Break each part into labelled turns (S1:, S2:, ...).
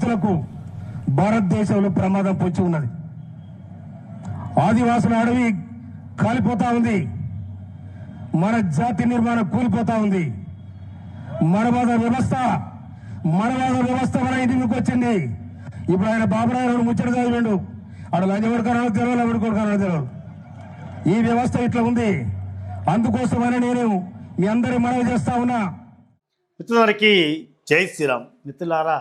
S1: దళితులకు భారతదేశంలో ప్రమాదం పొంచి ఉన్నది. ఆదివాసుల అడవి కాలిపోతా ఉంది. మన జాతి నిర్మాణం కూలిపోతా ఉంది. మనవాద వ్యవస్థ మన ఇంటికి వచ్చింది. ఇప్పుడు ఆయన బాబురావు ముచ్చట చదివిండు. ఆడు లంచగొడకరావు తెలియదు, ఎవరి కొడుకరావు తెలియదు. ఈ వ్యవస్థ ఇట్లా ఉంది. అందుకోసమని నేను మీ అందరి మనవి చేస్తా ఉన్నా.
S2: మిత్రులందరికీ జై శ్రీరామ్. మిత్రులారా,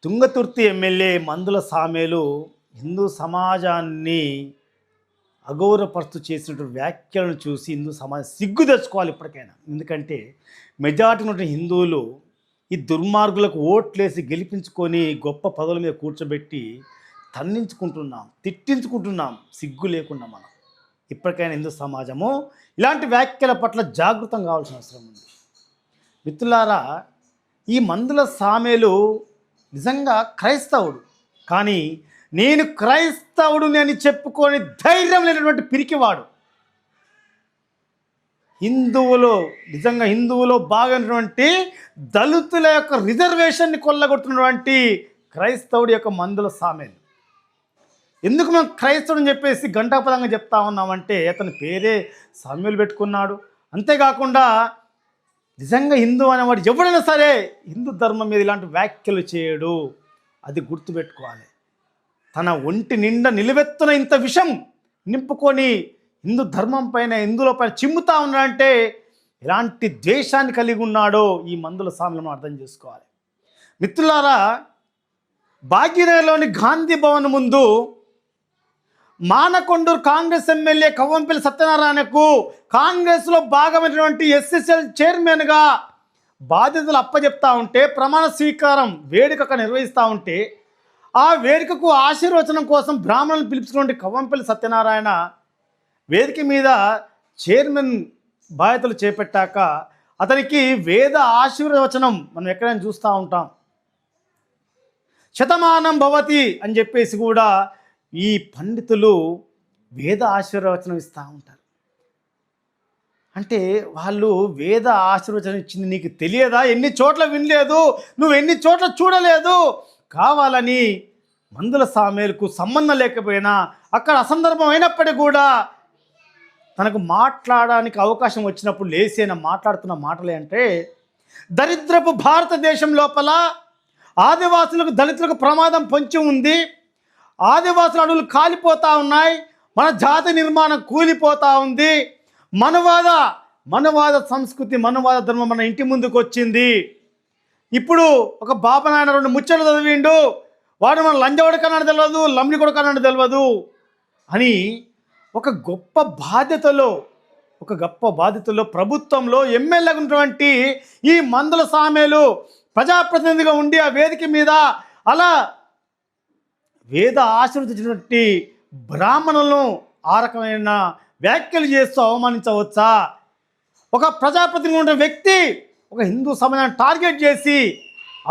S2: తుంగతుర్తి ఎమ్మెల్యే మందుల సామేలు హిందూ సమాజాన్ని అగౌరవపరుస్తూ చేసినటువంటి వ్యాఖ్యలను చూసి హిందూ సమాజం సిగ్గు తెచ్చుకోవాలి ఇప్పటికైనా. ఎందుకంటే మెజారిటీ ఉన్న హిందువులు ఈ దుర్మార్గులకు ఓట్లేసి గెలిపించుకొని గొప్ప పదవుల మీద కూర్చోబెట్టి తన్నించుకుంటున్నాం, తిట్టించుకుంటున్నాం సిగ్గు లేకుండా. మనం ఇప్పటికైనా హిందూ సమాజము ఇలాంటి వ్యాఖ్యల పట్ల జాగృతం కావాల్సిన అవసరం ఉంది. మిత్రులారా, ఈ మందుల సామేలు నిజంగా క్రైస్తవుడు, కానీ నేను క్రైస్తవుడిని అని చెప్పుకొని ధైర్యం లేనటువంటి పిరికివాడు. హిందువులో భాగమైనటువంటి దళితుల యొక్క రిజర్వేషన్ని కొల్లగొట్టినటువంటి క్రైస్తవుడి యొక్క మందుల సామేలు. ఎందుకు మేము క్రైస్తవుని చెప్పేసి గంటాపదంగా చెప్తా ఉన్నామంటే అతని పేరే సామ్యులు పెట్టుకున్నాడు. అంతేకాకుండా నిజంగా హిందూ అనేవాడు ఎవడైనా సరే హిందూ ధర్మం మీద ఇలాంటి వ్యాఖ్యలు చేయడు. అది గుర్తుపెట్టుకోవాలి. తన ఒంటి నిండా నిలువెత్తున ఇంత విషం నింపుకొని హిందూ ధర్మం పైన, హిందువుల పైన చిమ్ముతా ఉన్నాడంటే ఎలాంటి ద్వేషాన్ని కలిగి ఉన్నాడో ఈ మందుల సామ్యులను అర్థం చేసుకోవాలి. మిత్రులారా, భాగ్యనగర్లోని గాంధీ భవన్ ముందు మానకొండూరు కాంగ్రెస్ ఎమ్మెల్యే కవ్వంపల్లి సత్యనారాయణకు కాంగ్రెస్లో భాగమైనటువంటి ఎస్ఎస్ఎల్ చైర్మన్గా బాధ్యతలు అప్పచెప్తా ఉంటే, ప్రమాణ స్వీకారం వేడుక నిర్వహిస్తూ ఉంటే, ఆ వేడుకకు ఆశీర్వచనం కోసం బ్రాహ్మణులు పిలుచుకున్నటువంటి కవ్వంపల్లి సత్యనారాయణ వేదిక మీద చైర్మన్ బాధ్యతలు చేపట్టాక అతనికి వేద ఆశీర్వచనం మనం ఎక్కడైనా చూస్తూ ఉంటాం. శతమానం భవతి అని చెప్పేసి కూడా ఈ పండితులు వేద ఆశీర్వచనం ఇస్తూ ఉంటారు. అంటే వాళ్ళు వేద ఆశీర్వచనం ఇచ్చింది నీకు తెలియదా? ఎన్ని చోట్ల వినలేదు, నువ్వు ఎన్ని చోట్ల చూడలేదు. కావాలని మందుల సామేలకు సంబంధం లేకపోయినా, అక్కడ అసందర్భం అయినప్పటికీ కూడా తనకు మాట్లాడడానికి అవకాశం వచ్చినప్పుడు లేసేన మాట్లాడుతున్న మాటలే అంటే, దరిద్రపు భారతదేశం లోపల ఆదివాసులకు, దళితులకు ప్రమాదం పొంచి ఉంది. ఆదివాసుల అడవులు కాలిపోతూ ఉన్నాయి. మన జాతి నిర్మాణం కూలిపోతూ ఉంది. మనవాద సంస్కృతి, మనవాద ధర్మం మన ఇంటి ముందుకు వచ్చింది. ఇప్పుడు ఒక బాపనాయన 2 ముచ్చట్లు చదివిండు, వాడు మన లంజవడకన్నాడు తెలియదు, లంబడి కొడకన్నాడు తెలియదు అని ఒక గొప్ప బాధ్యతలో ప్రభుత్వంలో ఎమ్మెల్యేగా ఉన్నటువంటి ఈ మందుల సామేలు ప్రజాప్రతినిధిగా ఉండి ఆ వేదిక మీద అలా వేద ఆశీర్వదించినటువంటి బ్రాహ్మణులను ఆ రకమైన వ్యాఖ్యలు చేస్తూ అవమానించవచ్చా? ఒక ప్రజాప్రతినిధి ఉన్న వ్యక్తి ఒక హిందూ సమాజాన్ని టార్గెట్ చేసి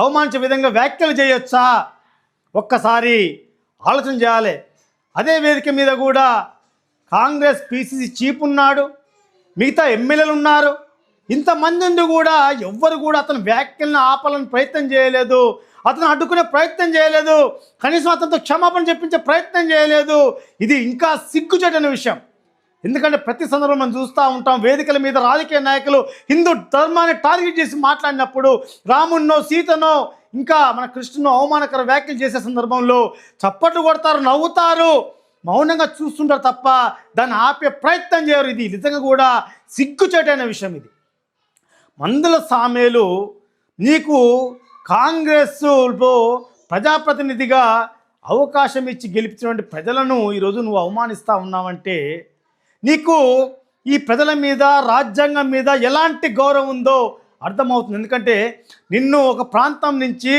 S2: అవమానించే విధంగా వ్యాఖ్యలు చేయొచ్చా? ఒక్కసారి ఆలోచన చేయాలి. అదే వేదిక మీద కూడా కాంగ్రెస్ పిసిసి చీఫ్ ఉన్నాడు, మిగతా ఎమ్మెల్యేలు ఉన్నారు. ఇంతమంది ఉండి కూడా ఎవ్వరు కూడా అతని వ్యాఖ్యలను ఆపాలని ప్రయత్నం చేయలేదు, అతను అడ్డుకునే ప్రయత్నం చేయలేదు, కనీసం అతనితో క్షమాపణ చెప్పించే ప్రయత్నం చేయలేదు. ఇది ఇంకా సిగ్గుచేటైన విషయం. ఎందుకంటే ప్రతి సందర్భం మనం చూస్తూ ఉంటాం, వేదికల మీద రాజకీయ నాయకులు హిందూ ధర్మాన్ని టార్గెట్ చేసి మాట్లాడినప్పుడు రాముడినో, సీతనో, ఇంకా మన కృష్ణునో అవమానకర వ్యాఖ్యలు చేసే సందర్భంలో చప్పట్లు కొడతారు, నవ్వుతారు, మౌనంగా చూస్తుంటారు తప్ప దాన్ని ఆపే ప్రయత్నం చేయరు. ఇది నిజంగా కూడా సిగ్గుచేటైన విషయం. ఇది మందుల సామేలు నీకు కాంగ్రెస్లో ప్రజాప్రతినిధిగా అవకాశం ఇచ్చి గెలిపించినటువంటి ప్రజలను ఈరోజు నువ్వు అవమానిస్తూ ఉన్నావంటే నీకు ఈ ప్రజల మీద, రాజ్యాంగం మీద ఎలాంటి గౌరవం ఉందో అర్థమవుతుంది. ఎందుకంటే నిన్ను ఒక ప్రాంతం నుంచి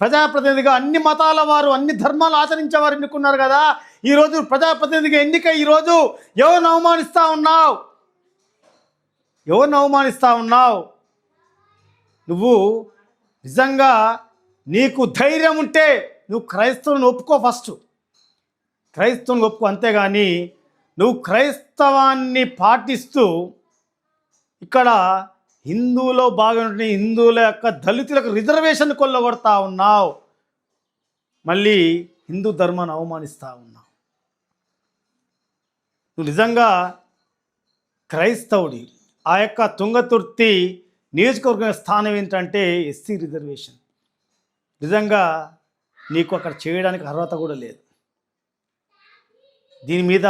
S2: ప్రజాప్రతినిధిగా అన్ని మతాల వారు, అన్ని ధర్మాలు ఆచరించేవారు ఎన్నుకున్నారు కదా. ఈరోజు ప్రజాప్రతినిధిగా ఎన్నిక ఈరోజు ఎవరిని అవమానిస్తూ ఉన్నావు? నువ్వు నిజంగా నీకు ధైర్యం ఉంటే నువ్వు క్రైస్తవుని ఒప్పుకో. ఫస్ట్ క్రైస్తవుని ఒప్పుకో, అంతేగాని నువ్వు క్రైస్తవాన్ని పాటిస్తూ ఇక్కడ హిందువులో భాగంగా హిందువుల యొక్క దళితులకు రిజర్వేషన్ కొల్లగొడతా ఉన్నావు. మళ్ళీ హిందూ ధర్మాన్ని అవమానిస్తూ ఉన్నావు. నువ్వు నిజంగా క్రైస్తవుడి. ఆ యొక్క తుంగతుర్తి నియోజకవర్గం స్థానం ఏంటంటే ఎస్సీ రిజర్వేషన్. నిజంగా నీకు అక్కడ చేయడానికి అర్హత కూడా లేదు. దీని మీద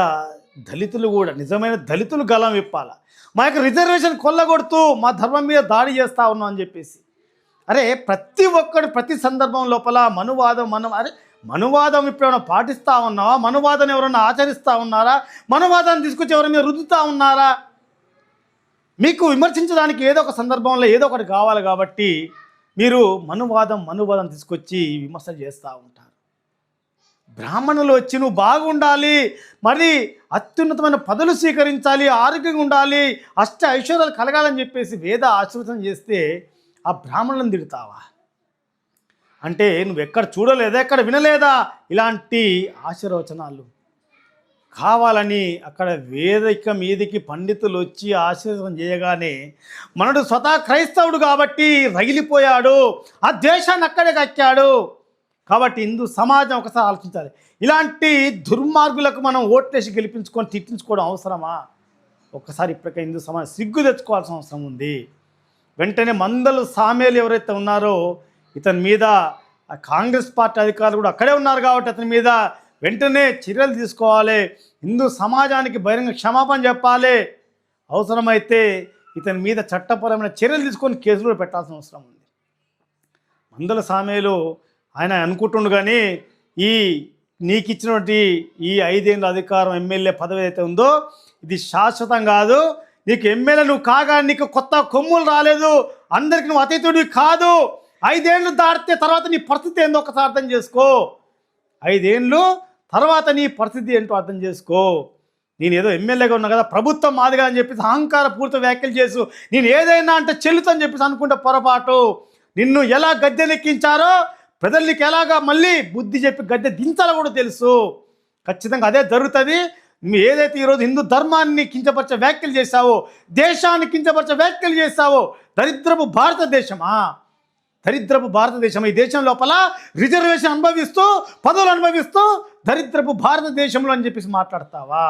S2: దళితులు కూడా, నిజమైన దళితులు గలం విప్పాల. మా యొక్క రిజర్వేషన్ కొల్లగొడుతూ మా ధర్మం మీద దాడి చేస్తూ ఉన్నాం అని చెప్పేసి. అరే ప్రతి ఒక్కడు ప్రతి సందర్భం లోపల మనువాదం ఇప్పుడు ఏమైనా పాటిస్తూ ఉన్నావా? మనువాదాన్ని ఎవరైనా ఆచరిస్తూ ఉన్నారా? మనువాదాన్ని తీసుకొచ్చి ఎవరి మీద రుద్దుతూ ఉన్నారా? మీకు విమర్శించడానికి ఏదో ఒక సందర్భంలో ఏదో ఒకటి కావాలి కాబట్టి మీరు మనువాదం తీసుకొచ్చి విమర్శలు చేస్తూ ఉంటారు. బ్రాహ్మణులు వచ్చి నువ్వు బాగుండాలి, మరి అత్యున్నతమైన పదవులు స్వీకరించాలి, ఆరోగ్యంగా ఉండాలి, అష్ట ఐశ్వర్యాలు కలగాలని చెప్పేసి వేద ఆశీర్వచనం చేస్తే ఆ బ్రాహ్మణులను తిడతావా? అంటే నువ్వు ఎక్కడ చూడలేదా, ఎక్కడ వినలేదా ఇలాంటి ఆశీర్వచనాలు? కావాలని అక్కడ వేదిక మీదికి పండితులు వచ్చి ఆశీర్వచనం చేయగానే మనడు స్వతహా క్రైస్తవుడు కాబట్టి రగిలిపోయాడు, ఆ దేశాన్ని అక్కడే కక్కాడు. కాబట్టి హిందూ సమాజం ఒకసారి ఆలోచించాలి. ఇలాంటి దుర్మార్గులకు మనం ఓట్లేసి గెలిపించుకొని తిట్టించుకోవడం అవసరమా? ఒక్కసారి ఇప్పటికే హిందూ సమాజం సిగ్గు తెచ్చుకోవాల్సిన అవసరం ఉంది. వెంటనే మందలు సామేలు ఎవరైతే ఉన్నారో ఇతని మీద కాంగ్రెస్ పార్టీ అధికారులు కూడా అక్కడే ఉన్నారు కాబట్టి అతని మీద వెంటనే చర్యలు తీసుకోవాలి. హిందూ సమాజానికి బహిరంగ క్షమాపణ చెప్పాలి. అవసరమైతే ఇతని మీద చట్టపరమైన చర్యలు తీసుకొని కేసులు కూడా పెట్టాల్సిన అవసరం ఉంది. మందల సామేలు ఆయన అనుకుంటుండు కానీ నీకు ఇచ్చినటువంటి ఈ 5 ఏళ్ళ అధికారం ఎమ్మెల్యే పదవి అయితే ఉందో ఇది శాశ్వతం కాదు. నీకు ఎమ్మెల్యే నువ్వు కాగా నీకు కొత్త కొమ్ములు రాలేదు, అందరికి నువ్వు అతీతుడివి కాదు. 5 ఏళ్ళు దాటితే తర్వాత నీ పరిస్థితి ఏందో ఒకసారి అర్థం చేసుకో. 5 ఏళ్ళు తర్వాత నీ పరిస్థితి ఏంటో అర్థం చేసుకో. నేను ఏదో ఎమ్మెల్యేగా ఉన్నా కదా, ప్రభుత్వం మాదిగా అని చెప్పేసి అహంకారపూరిత వ్యాఖ్యలు చేసు నేను ఏదైనా అంటే చెల్లుతని చెప్పేసి అనుకుంటే పొరపాటు. నిన్ను ఎలా గద్దెనెక్కించారో ప్రజలు నీకు ఎలాగా మళ్ళీ బుద్ధి చెప్పి గద్దె దించాలో కూడా తెలుసు. ఖచ్చితంగా అదే జరుగుతుంది. నువ్వు ఏదైతే ఈరోజు హిందూ ధర్మాన్ని కించపరిచే వ్యాఖ్యలు చేశావో, దేశాన్ని కించపరిచే వ్యాఖ్యలు చేశావో, దరిద్రపు భారతదేశమా ఈ దేశం లోపల రిజర్వేషన్ అనుభవిస్తూ పదవులు అనుభవిస్తూ దరిద్రపు భారతదేశంలో అని చెప్పేసి మాట్లాడతావా?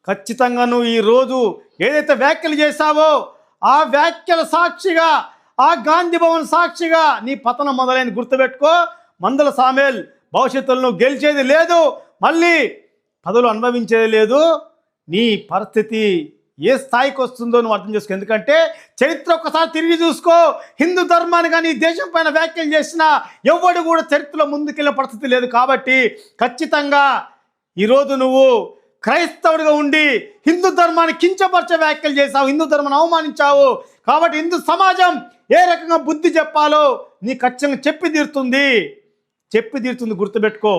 S2: ఖచ్చితంగా నువ్వు ఈరోజు ఏదైతే వ్యాఖ్యలు చేశావో ఆ వ్యాఖ్యల సాక్షిగా, ఆ గాంధీ భవన్ సాక్షిగా నీ పతనం మొదలైన గుర్తుపెట్టుకో. మందల సామేల్ భవిష్యత్తులో నువ్వు గెలిచేది లేదు, మళ్ళీ పదవులు అనుభవించేది లేదు. నీ పరిస్థితి ఏ స్థాయికి వస్తుందో నువ్వు అర్థం చేసుకో. ఎందుకంటే చరిత్ర ఒక్కసారి తిరిగి చూసుకో. హిందూ ధర్మాన్ని కానీ దేశం పైన వ్యాఖ్యలు చేసినా ఎవడు కూడా చరిత్రలో ముందుకెళ్ళే పరిస్థితి లేదు. కాబట్టి ఖచ్చితంగా ఈరోజు నువ్వు క్రైస్తవుడిగా ఉండి హిందూ ధర్మాన్ని కించపరిచే వ్యాఖ్యలు చేశావు, హిందూ ధర్మాన్ని అవమానించావు. కాబట్టి హిందూ సమాజం ఏ రకంగా బుద్ధి చెప్పాలో నీ ఖచ్చితంగా చెప్పి తీరుతుంది. గుర్తుపెట్టుకో.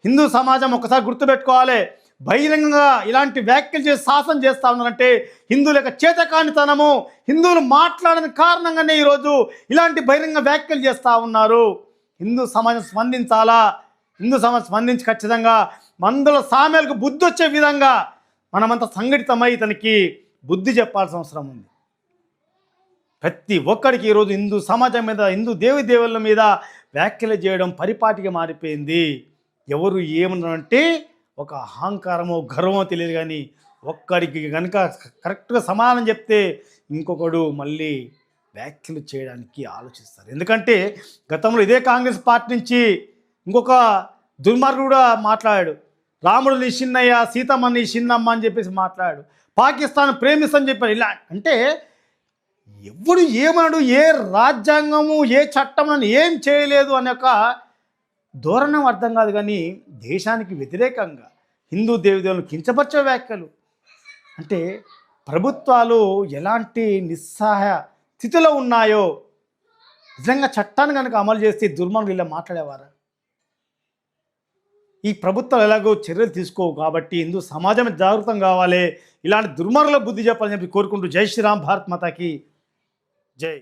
S2: హిందూ సమాజం ఒకసారి గుర్తుపెట్టుకోవాలి. బహిరంగంగా ఇలాంటి వ్యాఖ్యలు చేసి శాసనం చేస్తూ ఉన్నారంటే హిందువుల యొక్క చేతకానితనము, హిందువులు మాట్లాడని కారణంగానే ఈరోజు ఇలాంటి బహిరంగ వ్యాఖ్యలు చేస్తూ ఉన్నారు. హిందూ సమాజం స్పందించాలా. హిందూ సమాజం స్పందించి ఖచ్చితంగా మందుల సామేలకు బుద్ధి వచ్చే విధంగా మనమంతా సంఘటితమై ఇతనికి బుద్ధి చెప్పాల్సిన అవసరం ఉంది. ప్రతి ఒక్కడికి ఈరోజు హిందూ సమాజం మీద, హిందూ దేవుళ్ళ మీద వ్యాఖ్యలు చేయడం పరిపాటిగా మారిపోయింది. ఎవరు ఏమన్నారంటే ఒక అహంకారమో గర్వమో తెలియదు కానీ ఒక్కడికి కనుక కరెక్ట్గా సమాధానం చెప్తే ఇంకొకడు మళ్ళీ వ్యాఖ్యలు చేయడానికి ఆలోచిస్తారు. ఎందుకంటే గతంలో ఇదే కాంగ్రెస్ పార్టీ నుంచి ఇంకొక దుర్మార్గుడు కూడా మాట్లాడాడు. రాముడు నీ చిన్నయ్య, సీతమ్మ నీ చిన్నమ్మ అని చెప్పేసి మాట్లాడాడు. పాకిస్తాన్ ప్రేమిస్తని చెప్పాడు. ఇలా అంటే ఎవడు ఏమన్నాడు, ఏ రాజ్యాంగము ఏ చట్టం నన్ను ఏం చేయలేదు అనే ఒక ధోరణం అర్థం కాదు. కానీ దేశానికి వ్యతిరేకంగా హిందూ దేవదేవులను కించపరిచే వ్యాఖ్యలు అంటే ప్రభుత్వాలు ఎలాంటి నిస్సహాయ స్థితిలో ఉన్నాయో. నిజంగా చట్టాన్ని కనుక అమలు చేస్తే దుర్మార్గులు ఇలా మాట్లాడేవారా? ఈ ప్రభుత్వాలు ఎలాగో చర్యలు తీసుకోవు. కాబట్టి హిందూ సమాజం జాగృతం కావాలి. ఇలాంటి దుర్మార్గుల బుద్ధి చెప్పాలని చెప్పి కోరుకుంటూ జై శ్రీరామ్, భారత్ మాతాకి జై.